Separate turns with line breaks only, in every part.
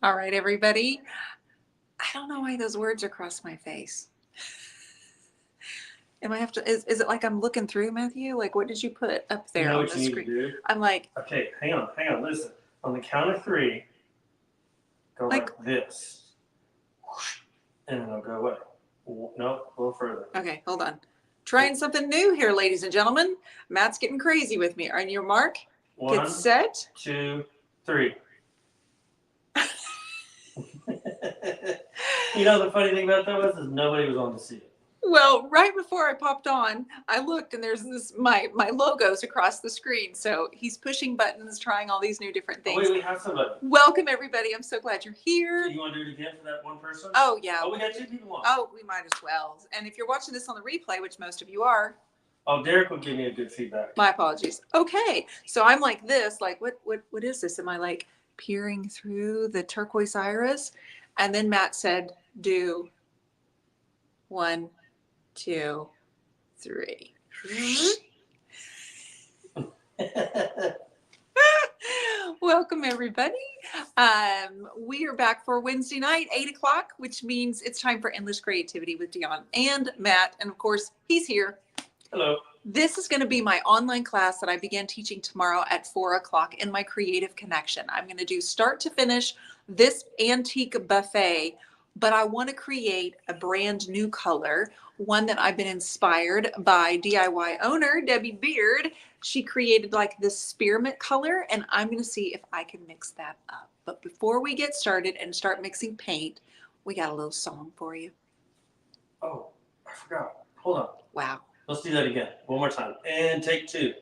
All right, everybody. I don't know why those words are across my face. Am I have to, is it like I'm looking through, Matthew? Like, what did you put up there
know
on
what
the
you
screen?
need to do?
I'm like,
Okay, hang on, listen. On the count of three, go like this. And then it'll go away. No, a little further.
okay, hold on. Trying something new here, ladies and gentlemen. Matt's getting crazy with me. On your mark, get set.
2, 3. You know, the funny thing about that was is nobody was on to see it.
Well, right before I popped on, I looked and there's my logos across the screen. So he's pushing buttons, trying all these new different things.
Oh, wait, we have somebody.
Welcome, everybody. I'm so glad you're here.
So you want to do it again for that one person?
Oh, yeah.
Oh, we got 2 people on.
Oh, we might as well. And if you're watching this on the replay, which most of you are.
Oh, Derek will give me a good feedback.
My apologies. Okay. So I'm like this, like, what is this? Am I like peering through the turquoise iris? And then Matt said, do 1, 2, 3. Welcome, everybody. We are back for Wednesday night, 8 o'clock, which means it's time for Endless Creativity with Dionne and Matt. And of course, he's here.
Hello.
This is going to be my online class that I begin teaching tomorrow at 4 o'clock in my Creative Connection. I'm going to do start to finish this antique buffet, but I want to create a brand new color, one that I've been inspired by DIY owner Debbie Beard. She created like this spearmint color, and I'm going to see if I can mix that up. But before we get started and start mixing paint, we got a little song for you.
Oh, I forgot. Hold on.
Wow.
Let's do that again. One more time. And take 2.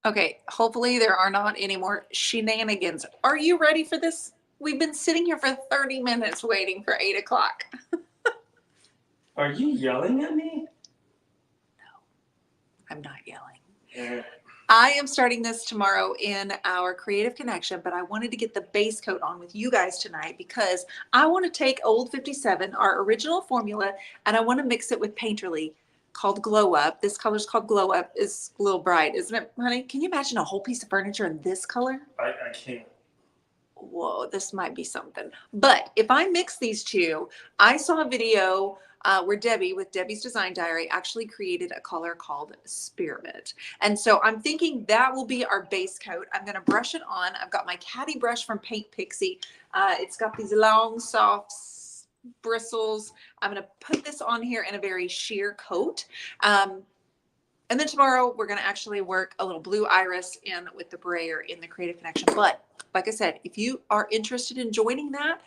Okay, hopefully there are not any more shenanigans. Are you ready for this? We've been sitting here for 30 minutes waiting for 8 o'clock.
Are you yelling at me?
No, I'm not yelling.
Yeah.
I am starting this tomorrow in our Creative Connection, but I wanted to get the base coat on with you guys tonight because I want to take Old 57, our original formula, and I want to mix it with Painterly called Glow Up. This color's called Glow Up. It's a little bright, isn't it, honey? Can you imagine a whole piece of furniture in this color?
I can't.
Whoa, this might be something. But if I mix these two, I saw a video where Debbie, with Debbie's Design Diary, actually created a color called Spearmint. And so I'm thinking that will be our base coat. I'm going to brush it on. I've got my caddy brush from Paint Pixie. It's got these long, soft bristles. I'm going to put this on here in a very sheer coat. And then tomorrow we're going to actually work a little blue iris in with the brayer in the Creative Connection. But like I said, if you are interested in joining that,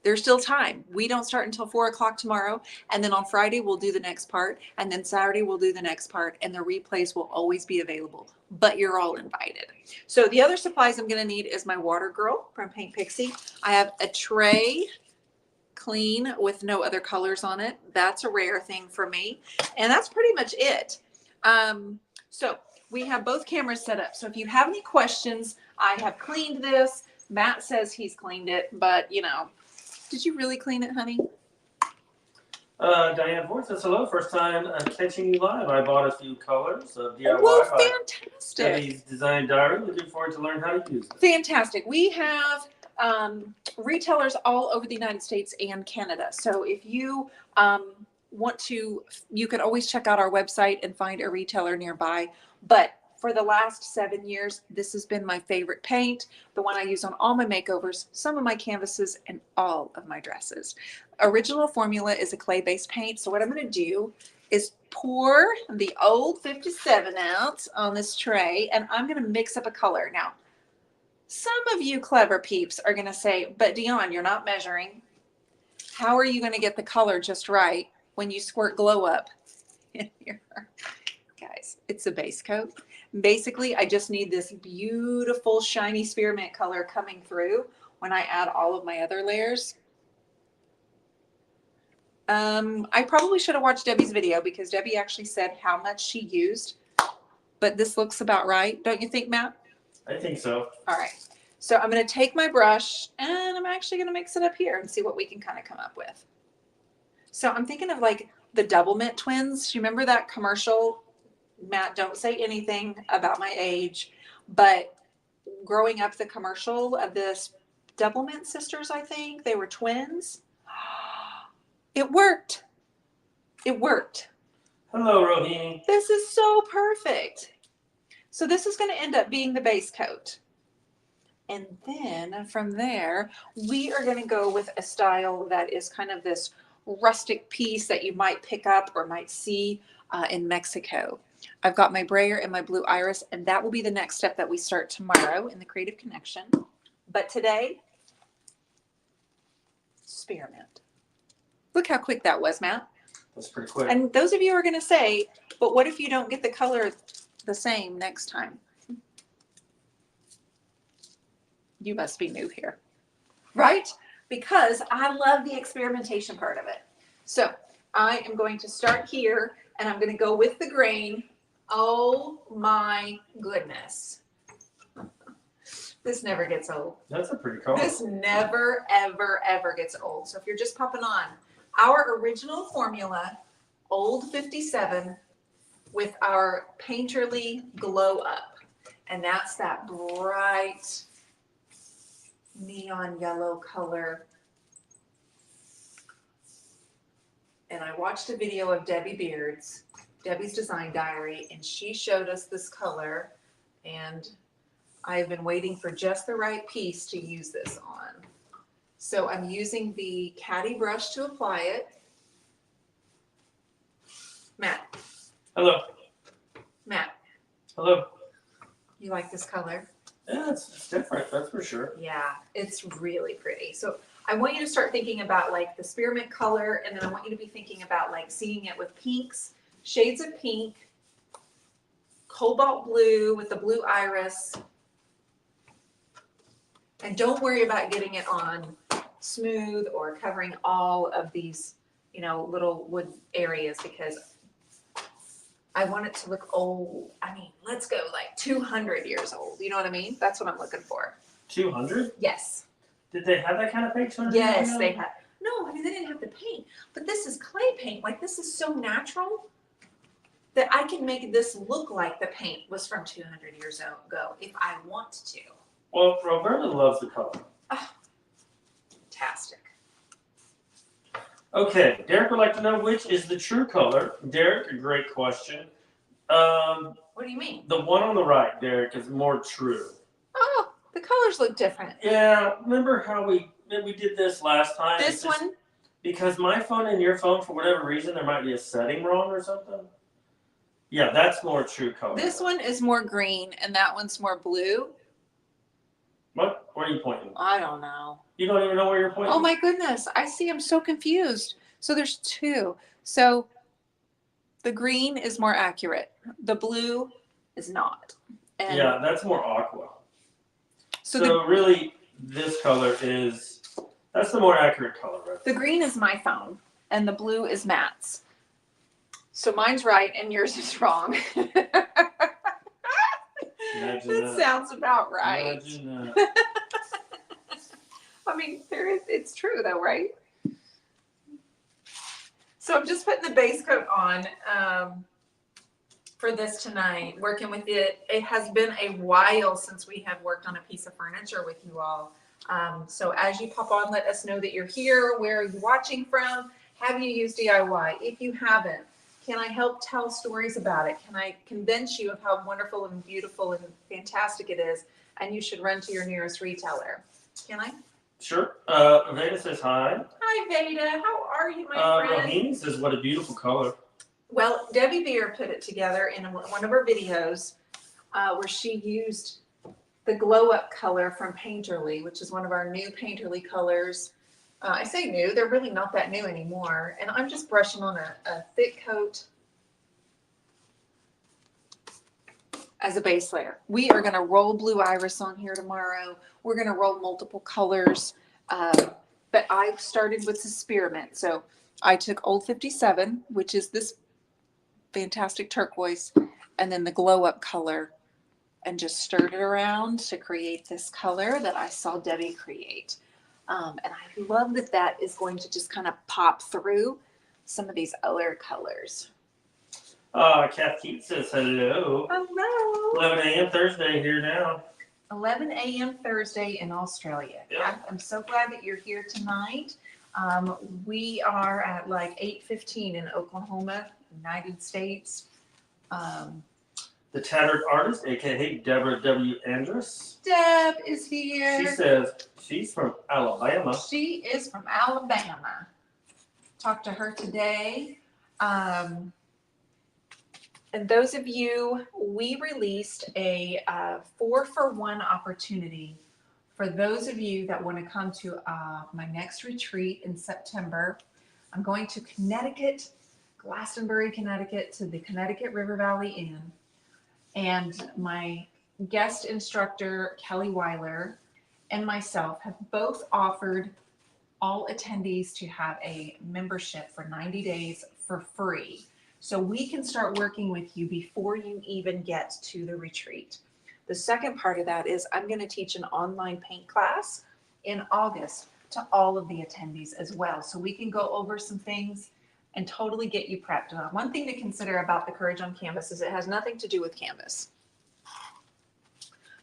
there's still time. We don't start until 4 o'clock tomorrow. And then on Friday, we'll do the next part. And then Saturday, we'll do the next part. And the replays will always be available. But you're all invited. So the other supplies I'm going to need is my Water Girl from Paint Pixie. I have a tray clean with no other colors on it. That's a rare thing for me. And that's pretty much it. So we have both cameras set up. So if you have any questions, I have cleaned this. Matt says he's cleaned it, but you know, did you really clean it, honey?
Diane Ford says hello. First time catching you live. I bought a few colors of DIY.
Well, fantastic.
Debbie's Design Diary. Looking forward to learn how to use it.
Fantastic. We have retailers all over the United States and Canada. So if you want to, you can always check out our website and find a retailer nearby. But for the last 7 years, this has been my favorite paint, the one I use on all my makeovers, some of my canvases, and all of my dresses. Original formula is a clay-based paint. So what I'm going to do is pour the Old 57 out on this tray, and I'm going to mix up a color. Now, some of you clever peeps are going to say, but Dionne, you're not measuring. How are you going to get the color just right when you squirt Glow Up in here? Guys, it's a base coat. Basically, I just need this beautiful shiny spearmint color coming through when I add all of my other layers. I probably should have watched Debbie's video because Debbie actually said how much she used, but this looks about right. Don't you think, Matt?
I think so.
All right. So I'm going to take my brush and I'm actually going to mix it up here and see what we can kind of come up with. So I'm thinking of like the Double Mint twins. Do you remember that commercial? Matt, don't say anything about my age, but growing up, the commercial of this Double Mint sisters, I think they were twins. It worked. It worked.
Hello, Rohini.
This is so perfect. So this is going to end up being the base coat. And then from there, we are going to go with a style that is kind of this rustic piece that you might pick up or might see in Mexico. I've got my brayer and my blue iris, and that will be the next step that we start tomorrow in the Creative Connection. But today, spearmint. Look how quick that was, Matt.
That's pretty quick.
And those of you are going to say, but what if you don't get the color the same next time? You must be new here, right? Because I love the experimentation part of it. So I am going to start here and I'm going to go with the grain. Oh my goodness. This never gets old.
That's a pretty color.
This never, ever, ever gets old. So if you're just popping on, our original formula, Old 57, with our Painterly Glow Up. And that's that bright neon yellow color. And I watched a video of Debbie Beard's, Debbie's Design Diary, and she showed us this color. And I've been waiting for just the right piece to use this on. So I'm using the caddy brush to apply it. Matt.
Hello.
Matt.
Hello.
You like this color?
Yeah, it's different, that's for sure.
Yeah, it's really pretty. So I want you to start thinking about like the spearmint color, and then I want you to be thinking about like seeing it with pinks, shades of pink, cobalt blue with the blue iris. And don't worry about getting it on smooth or covering all of these, you know, little wood areas because I want it to look old. I mean, let's go like 200 years old. You know what I mean? That's what I'm looking for.
200?
Yes.
Did they have that kind of paint?
Yes, they had. No, I mean, they didn't have the paint. But this is clay paint. Like, this is so natural that I can make this look like the paint was from 200 years ago if I want to.
Well, Roberta loves the color.
Oh, fantastic.
Okay, Derek would like to know which is the true color. Derek, a great question.
What do you mean?
The one on the right, Derek, is more true.
Oh, the colors look different.
Yeah, remember how we did this last time?
This one?
Because my phone and your phone, for whatever reason, there might be a setting wrong or something. Yeah, that's more true color.
This one is more green, and that one's more blue.
What? Where are you pointing?
I don't know.
You don't even know where you're pointing?
Oh my goodness. I see. I'm so confused. So there's two. So the green is more accurate. The blue is not. And
yeah, that's more aqua.
So
really, this color that's the more accurate color, right?
The green is my phone, and the blue is Matt's. So mine's right, and yours is wrong. That sounds about right.
Imagine that.
I mean, it's true though, right? So I'm just putting the base coat on for this tonight, working with it. It has been a while since we have worked on a piece of furniture with you all. So as you pop on, let us know that you're here. Where are you watching from? Have you used DIY? If you haven't, can I help tell stories about it? Can I convince you of how wonderful and beautiful and fantastic it is? And you should run to your nearest retailer. Can I?
Sure. Veda says hi.
Hi, Veda. How are you, my friend?
Raheen says, what a beautiful color.
Well, Debbie Beer put it together in one of her videos where she used the glow up color from Painterly, which is one of our new Painterly colors. I say new, they're really not that new anymore. And I'm just brushing on a thick coat as a base layer. We are going to roll Blue Iris on here tomorrow. We're going to roll multiple colors. But I started with the spearmint. So I took Old 57, which is this fantastic turquoise, and then the glow up color, and just stirred it around to create this color that I saw Debbie create. And I love that that is going to just kind of pop through some of these other colors.
Kath Keith says hello.
Hello.
11 a.m. Thursday here now.
11 a.m. Thursday in Australia.
Yep.
I'm so glad that you're here tonight. We are at like 8:15 in Oklahoma, United States.
The Tattered Artist, aka Deborah W. Andrus.
Deb is here.
She says she's from Alabama.
She is from Alabama. Talked to her today. And those of you, we released a 4-for-1 opportunity for those of you that want to come to my next retreat in September. I'm going to Connecticut, Glastonbury, Connecticut, to the Connecticut River Valley Inn. And my guest instructor, Kelly Weiler, and myself have both offered all attendees to have a membership for 90 days for free. So we can start working with you before you even get to the retreat. The second part of that is I'm going to teach an online paint class in August to all of the attendees as well. So we can go over some things and totally get you prepped. Now, one thing to consider about the Courage on Canvas is it has nothing to do with canvas.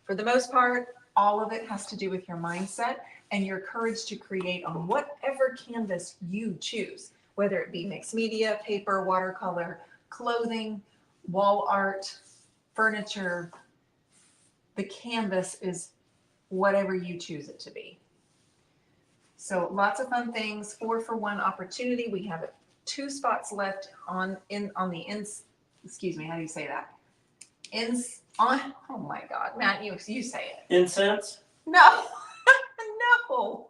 For the most part, all of it has to do with your mindset and your courage to create on whatever canvas you choose, whether it be mixed media, paper, watercolor, clothing, wall art, furniture. The canvas is whatever you choose it to be. So lots of fun things, 4-for-1 opportunity. We have 2 spots left on the excuse me, how do you say that? Oh my God, Matt, you say it.
Incense?
No, no.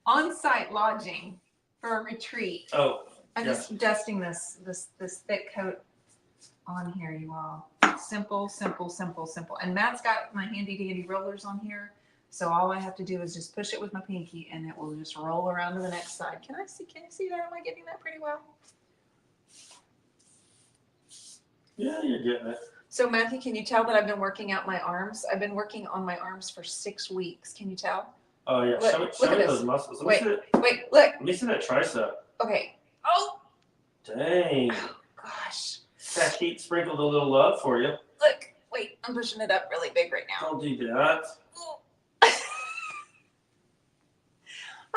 On-site lodging for a retreat.
Oh,
I'm
yes.
just dusting this thick coat on here, you all. Simple, simple, simple, simple. And Matt's got my handy dandy rollers on here. So all I have to do is just push it with my pinky and it will just roll around to the next side. Can you see that? Am I getting that pretty well?
Yeah, you're getting it.
So Matthew, can you tell that I've been working out my arms? I've been working on my arms for 6 weeks. Can you tell?
Oh yeah,
Look,
show me
at
those
this.
muscles.
Wait, look.
Let me see that tricep.
Okay. Oh.
Dang.
Oh, gosh.
That heat sprinkled a little love for you.
Look. Wait, I'm pushing it up really big right now.
Don't do that.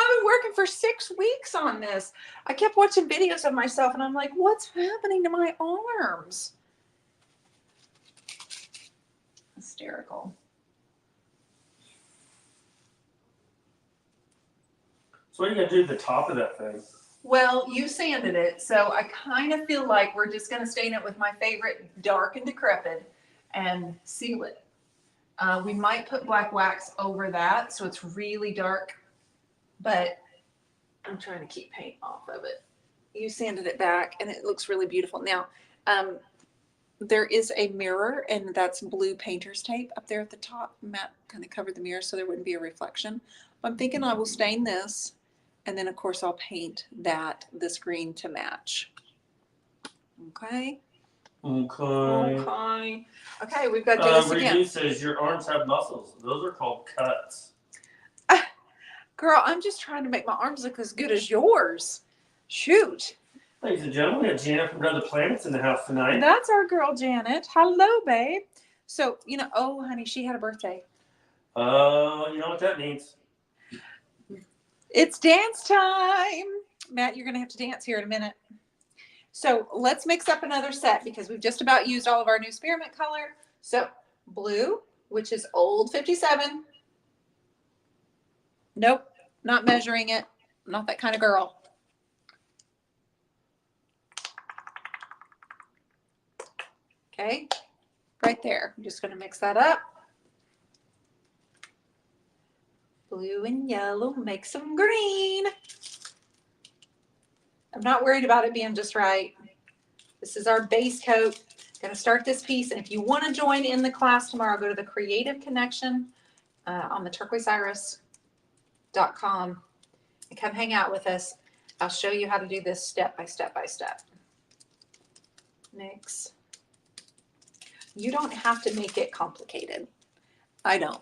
I've been working for 6 weeks on this. I kept watching videos of myself and I'm like, what's happening to my arms? Hysterical.
So what are you going to do to the top of that thing?
Well, you sanded it, so I kind of feel like we're just going to stain it with my favorite dark and decrepit and seal it. We might put black wax over that so it's really dark, but I'm trying to keep paint off of it. You sanded it back and it looks really beautiful. Now, there is a mirror and that's blue painter's tape up there at the top. Matt kind of covered the mirror so there wouldn't be a reflection. I'm thinking I will stain this and then of course I'll paint this green to match. Okay. Okay, we've got to do this again.
Redu says your arms have muscles. Those are called cuts.
Girl, I'm just trying to make my arms look as good as yours. Shoot.
Ladies and gentlemen, we have Janet from Other Planets in the house tonight.
That's our girl, Janet. Hello, babe. So, oh, honey, she had a birthday.
You know what that means.
It's dance time. Matt, you're going to have to dance here in a minute. So let's mix up another set because we've just about used all of our new spearmint color. So blue, which is old 57. Nope, not measuring it. I'm not that kind of girl. Okay, right there. I'm just going to mix that up. Blue and yellow, make some green. I'm not worried about it being just right. This is our base coat. Going to start this piece. And if you want to join in the class tomorrow, go to the Creative Connection on the turquoiseiris.com and come hang out with us. I'll show you how to do this step by step by step. Mix. You don't have to make it complicated. I don't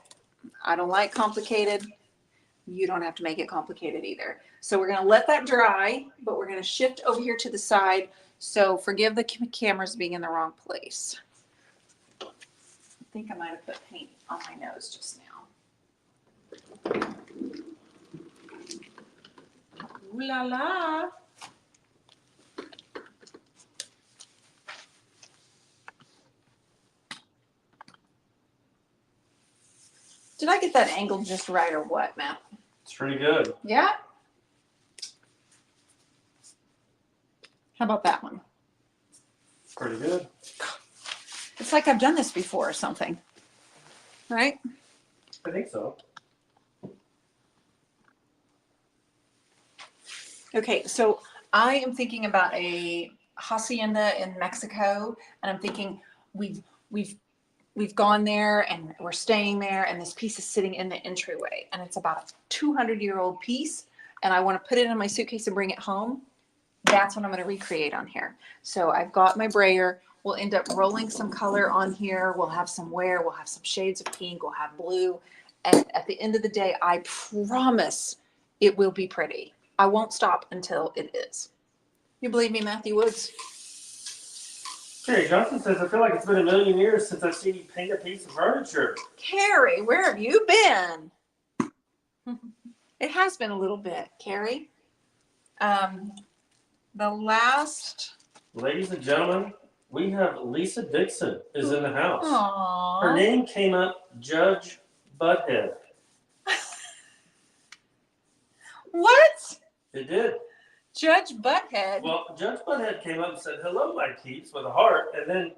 like complicated. You don't have to make it complicated either. So we're going to let that dry, but we're going to shift over here to the side. So forgive the cameras being in the wrong place. I think I might have put paint on my nose just now. Ooh la la. Did I get that angle just right or what, Matt?
It's pretty good.
Yeah? How about that one?
Pretty good.
It's like I've done this before or something. Right?
I think so.
Okay, so I am thinking about a hacienda in Mexico, and I'm thinking we've gone there and we're staying there, and this piece is sitting in the entryway, and it's about a 200-year-old piece, and I want to put it in my suitcase and bring it home. That's what I'm going to recreate on here. So I've got my brayer. We'll end up rolling some color on here. We'll have some wear. We'll have some shades of pink. We'll have blue. And at the end of the day, I promise it will be pretty. I won't stop until it is. You believe me, Matthew Woods?
Carrie Johnson says, I feel like it's been a million years since I've seen you paint a piece of furniture.
Carrie, where have you been? It has been a little bit, Carrie. The last...
Ladies and gentlemen, we have Lisa Dixon is in the house.
Aww.
Her name came up Judge Butthead.
What?
It did.
Judge Butthead?
Well, Judge Butthead came up and said, hello, my peeps, with a heart. And then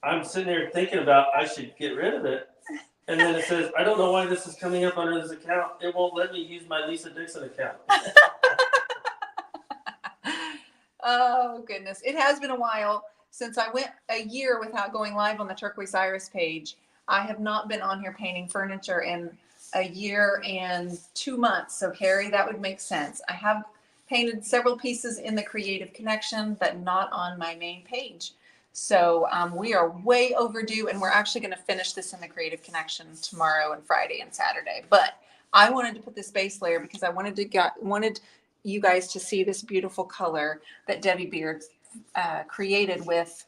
I'm sitting there thinking about I should get rid of it. And then it says, I don't know why this is coming up under this account. It won't let me use my Lisa Dixon account.
Oh, goodness. It has been a while since I went a year without going live on the Turquoise Iris page. I have not been on here painting furniture in a year and 2 months. So, Carrie, that would make sense. I have painted several pieces in the Creative Connection, but not on my main page. So we are way overdue, and we're actually going to finish this in the Creative Connection tomorrow and Friday and Saturday. But I wanted to put this base layer because I wanted you guys to see this beautiful color that Debbie Beard created with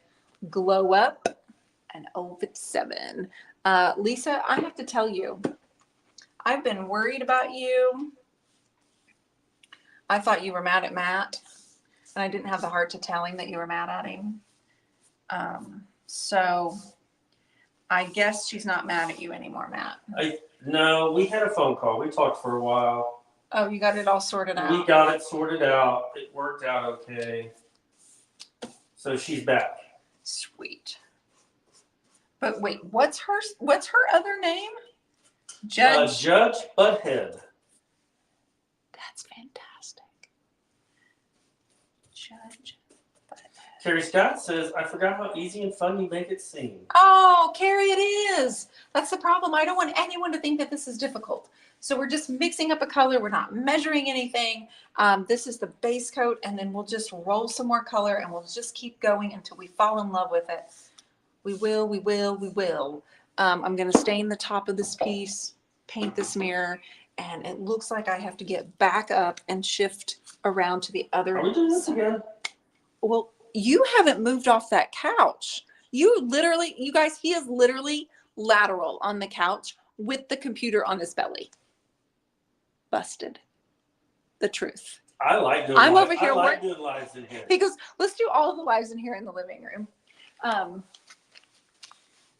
Glow Up and Ovid 7. Lisa, I have to tell you, I've been worried about you. I thought you were mad at Matt, and I didn't have the heart to tell him that you were mad at him. So I guess she's not mad at you anymore, Matt.
No, we had a phone call. We talked for a while.
Oh, you got it all sorted out?
We got it sorted out. It worked out okay. So she's back.
Sweet. But wait, what's her other name? Judge
Butthead.
That's fantastic. Judge Butthead.
Carrie Scott says, I forgot how easy and fun you make it seem.
Oh, Carrie, it is. That's the problem. I don't want anyone to think that this is difficult. So we're just mixing up a color. We're not measuring anything. This is the base coat, and then we'll just roll some more color, and we'll just keep going until we fall in love with it. We will, we will, we will. I'm going to stain the top of this piece, paint this mirror, and it looks like I have to get back up and shift around to the other
Are we doing this
side.
again?
Well, you haven't moved off that couch. You guys, he is literally lateral on the couch with the computer on his belly. Busted. The truth.
I like doing
I'm
live.
over here
I like doing lives in here.
He goes, let's do all the lives in here in the living room.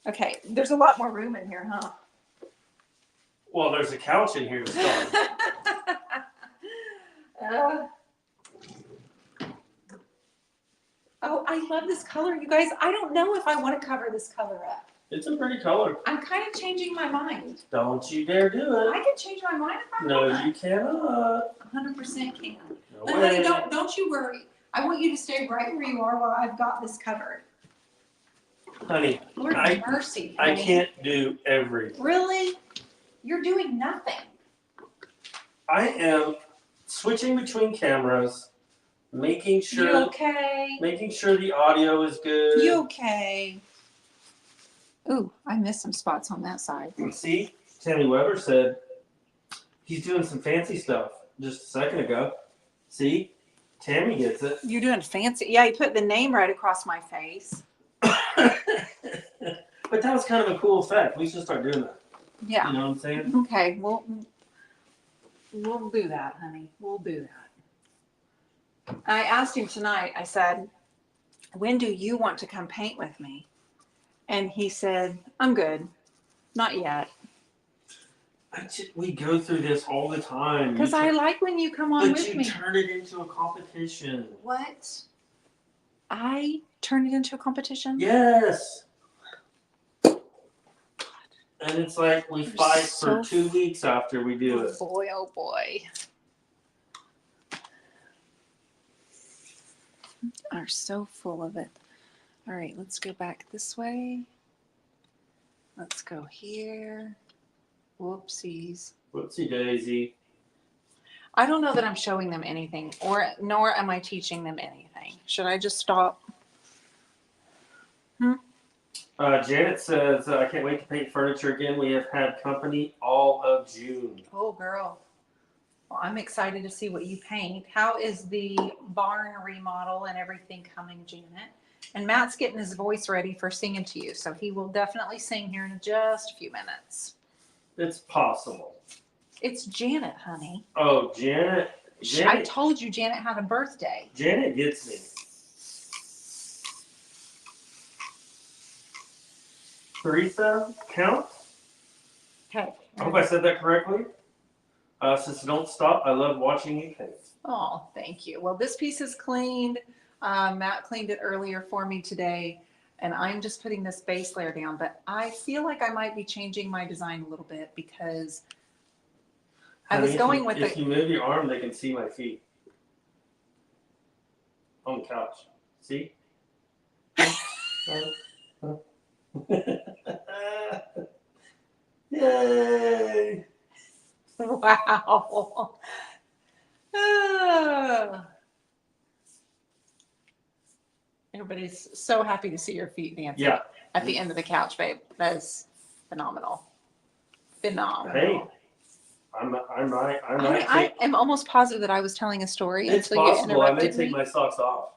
Okay, there's a lot more room in here, huh?
Well, there's a couch in here to start.
Oh, I love this color, you guys. I don't know if I want to cover this color up.
It's a pretty color.
I'm kind of changing my mind.
Don't you dare do
I
it.
can change my mind if I
No,
want.
you cannot.
100% can.
No
But
way.
honey, don't you worry. I want you to stay right where you are while I've got this covered.
Honey,
Lord mercy,
I
honey.
can't do everything.
Really? You're doing nothing.
I am switching between cameras, making
You
sure
okay?
the audio is good.
You okay? Ooh, I missed some spots on that side.
See, Tammy Weber said he's doing some fancy stuff just a second ago. See, Tammy gets it.
You're doing fancy. Yeah, you put the name right across my face.
But that was kind of a cool effect. We should start doing that.
Yeah.
You know what I'm saying?
Okay, we'll do that, honey. We'll do that. I asked him tonight, I said, when do you want to come paint with me? And he said, I'm good. Not yet.
We go through this all the time.
Because I like when you come on with me.
But you turn it into a competition.
What? I turn it into a competition?
Yes. And it's like we fight for 2 weeks after we do it.
Boy, oh boy. Are so full of it. All right, let's go back this way. Let's go here. Whoopsies.
Whoopsie daisy.
I don't know that I'm showing them anything, nor am I teaching them anything. Should I just stop?
Janet says, I can't wait to paint furniture again. We have had company all of June.
Oh, girl. Well, I'm excited to see what you paint. How is the barn remodel and everything coming, Janet? And Matt's getting his voice ready for singing to you, so he will definitely sing here in just a few minutes.
It's possible.
It's Janet, honey.
Oh, Janet.
I told you Janet had a birthday.
Janet gets me. Teresa, count.
Okay.
I hope I said that correctly. Since don't stop, I love watching you paint.
Oh, thank you. Well, this piece is cleaned. Matt cleaned it earlier for me today, and I'm just putting this base layer down. But I feel like I might be changing my design a little bit because I was going with
If you move your arm, they can see my feet on the couch. See? Yay!
Wow. Everybody's so happy to see your feet dancing at the end of the couch, babe. That is phenomenal. Phenomenal.
Hey,
I am almost positive that I was telling a story
it's
until
possible.
you
I
interrupted
may take
me.
my socks off.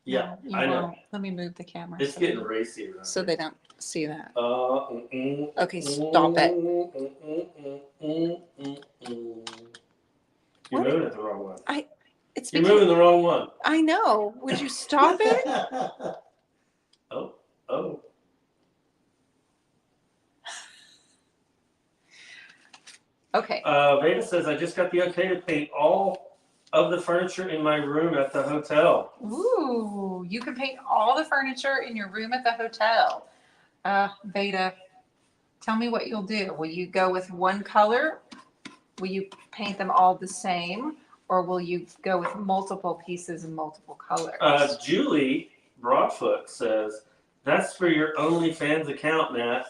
Yeah,
No,
I know.
won't. Let me move the camera.
It's getting racy around
so
here.
they don't see that.
Okay,
Okay, stop it.
You're moving it the wrong one. You're moving the wrong one.
I know. Would you stop it?
Oh.
Okay.
Veda says, I just got the okay to paint all of the furniture in my room at the hotel.
Ooh, you can paint all the furniture in your room at the hotel. Veda, tell me what you'll do. Will you go with one color? Will you paint them all the same? Or will you go with multiple pieces and multiple colors?
Julie Broadfoot says, that's for your OnlyFans account, Matt.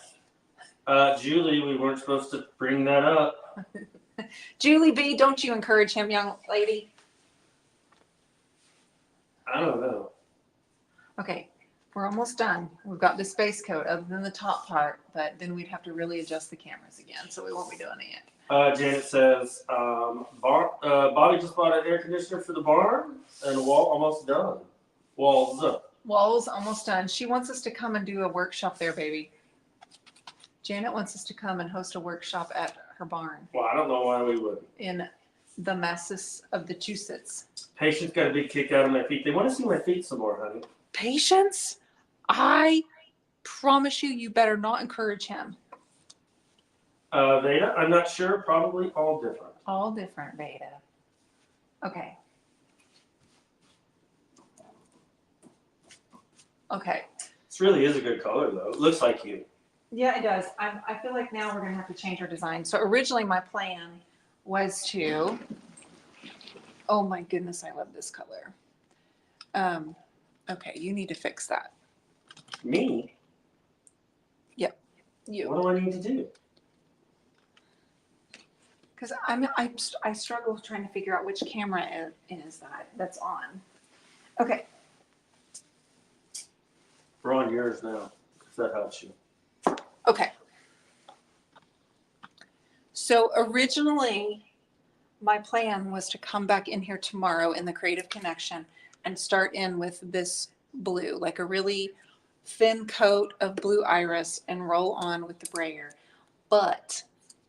Julie, we weren't supposed to bring that up.
Julie B, don't you encourage him, young lady?
I don't know.
Okay, we're almost done. We've got the space coat other than the top part, but then we'd have to really adjust the cameras again, so we won't be doing it.
Janet says, Bobby just bought an air conditioner for the barn and a wall almost done. Walls
almost done. She wants us to come and do a workshop there, baby. Janet wants us to come and host a workshop at her barn.
Well, I don't know why we wouldn't.
In the Massachusetts.
Patience got a big kick out of my feet. They want to see my feet some more, honey.
Patience? I promise you better not encourage him.
Veda, I'm not sure. Probably all different.
All different, Veda. Okay. Okay.
This really is a good color, though. It looks like you.
Yeah, it does. I feel like now we're going to have to change our design. So originally my plan was to, oh my goodness, I love this color. Okay, you need to fix that.
Me?
Yep. You.
What do I need to do?
Because I struggle trying to figure out which camera is that's on. Okay.
We're on yours now, if that helps you.
Okay. So originally, my plan was to come back in here tomorrow in the Creative Connection and start in with this blue, like a really thin coat of blue iris, and roll on with the brayer. But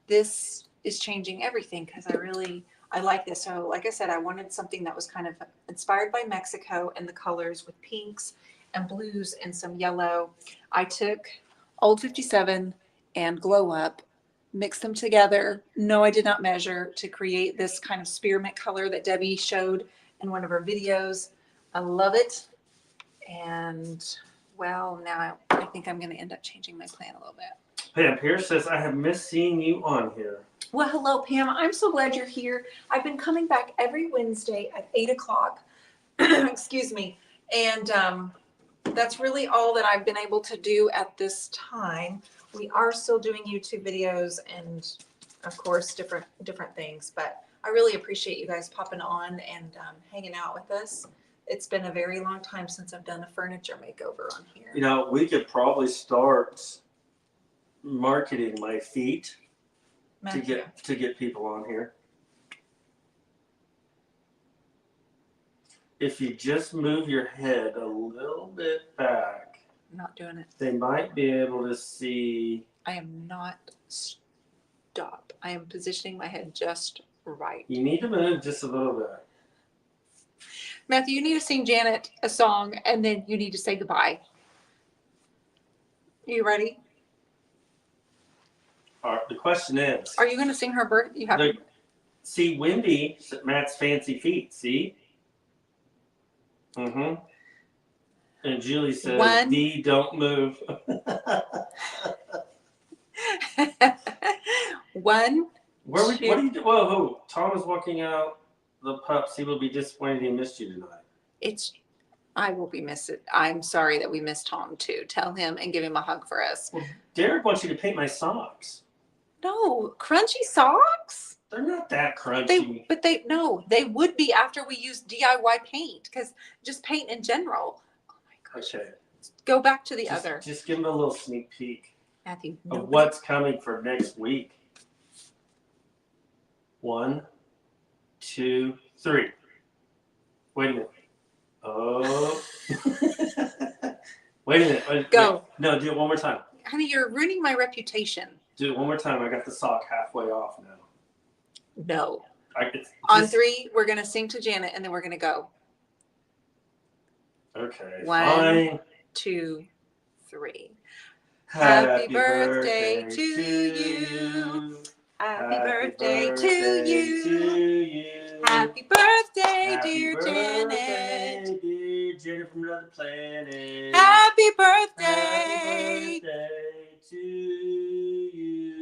this is changing everything because I like this. So like I said, I wanted something that was kind of inspired by Mexico and the colors with pinks and blues and some yellow. I took Old 57 and Glow Up, mixed them together. No, I did not measure, to create this kind of spearmint color that Debbie showed in one of her videos. I love it. And well, now I think I'm going to end up changing my plan a little bit.
Pam Pierce says, I have missed seeing you on here.
Well, hello, Pam. I'm so glad you're here. I've been coming back every Wednesday at 8 o'clock. Excuse me. And that's really all that I've been able to do at this time. We are still doing YouTube videos and, of course, different things. But I really appreciate you guys popping on and hanging out with us. It's been a very long time since I've done a furniture makeover on here.
You know, we could probably start marketing my feet to get people on here. If you just move your head a little bit back,
I'm not doing it.
they might be able to see.
I am not. Stop. I am positioning my head just right.
You need to move just a little bit.
Matthew, you need to sing Janet a song, and then you need to say goodbye. Are you ready?
All right, the question is,
Are you going to sing her birth? You have to.
See, Wendy, Matt's fancy feet, see? Mm-hmm. And Julie says, D, don't move.
1,
What are you doing? Whoa. Tom is walking out the pups. He will be disappointed he missed you tonight.
I will be missing. I'm sorry that we missed Tom too. Tell him and give him a hug for us.
Well, Derek wants you to paint my socks.
No, crunchy socks?
They're not that crunchy.
They would be after we use DIY paint, because just paint in general. Oh my gosh. Okay. Go back to the other.
Just give him a little sneak peek
Matthew,
of what's coming for next week. 1, 2, 3. Wait a minute. Oh. Wait a minute.
Go.
Wait. No, do it one more time.
Honey, you're ruining my reputation.
Do it one more time. I got the sock halfway off now.
No. On 3, we're going to sing to Janet, and then we're going to go.
Okay.
1, 2, 3. Happy birthday to you. Happy birthday to you. Happy birthday, dear Janet.
Dear Janet from another planet.
Happy birthday.
Happy birthday to you.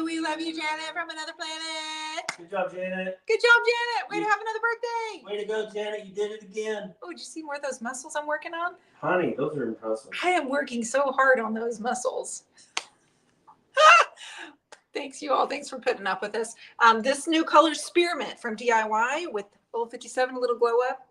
We love you, Janet from another planet.
Good job, Janet.
Good job, Janet. Way to have another birthday.
Way to go, Janet. You did it again.
Oh, did you see more of those muscles I'm working on?
Honey, those are impressive.
I am working so hard on those muscles. Thanks, you all. Thanks for putting up with us. This new color spearmint from DIY with Old 57, a little glow up.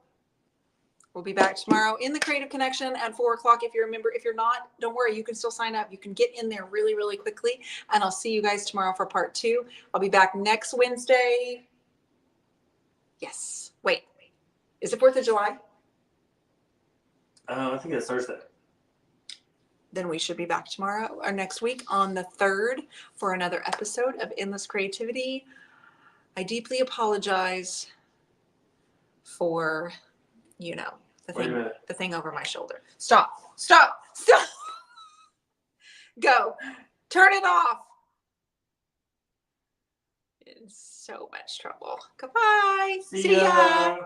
We'll be back tomorrow in the Creative Connection at 4 o'clock. If you're a member, if you're not, don't worry. You can still sign up. You can get in there really, really quickly. And I'll see you guys tomorrow for part 2. I'll be back next Wednesday. Yes. Wait. Is it 4th of July?
I think it's Thursday.
Then we should be back tomorrow or next week on the 3rd for another episode of Endless Creativity. I deeply apologize for, the thing over my shoulder. Stop. Go. Turn it off. In so much trouble. Goodbye.
See ya.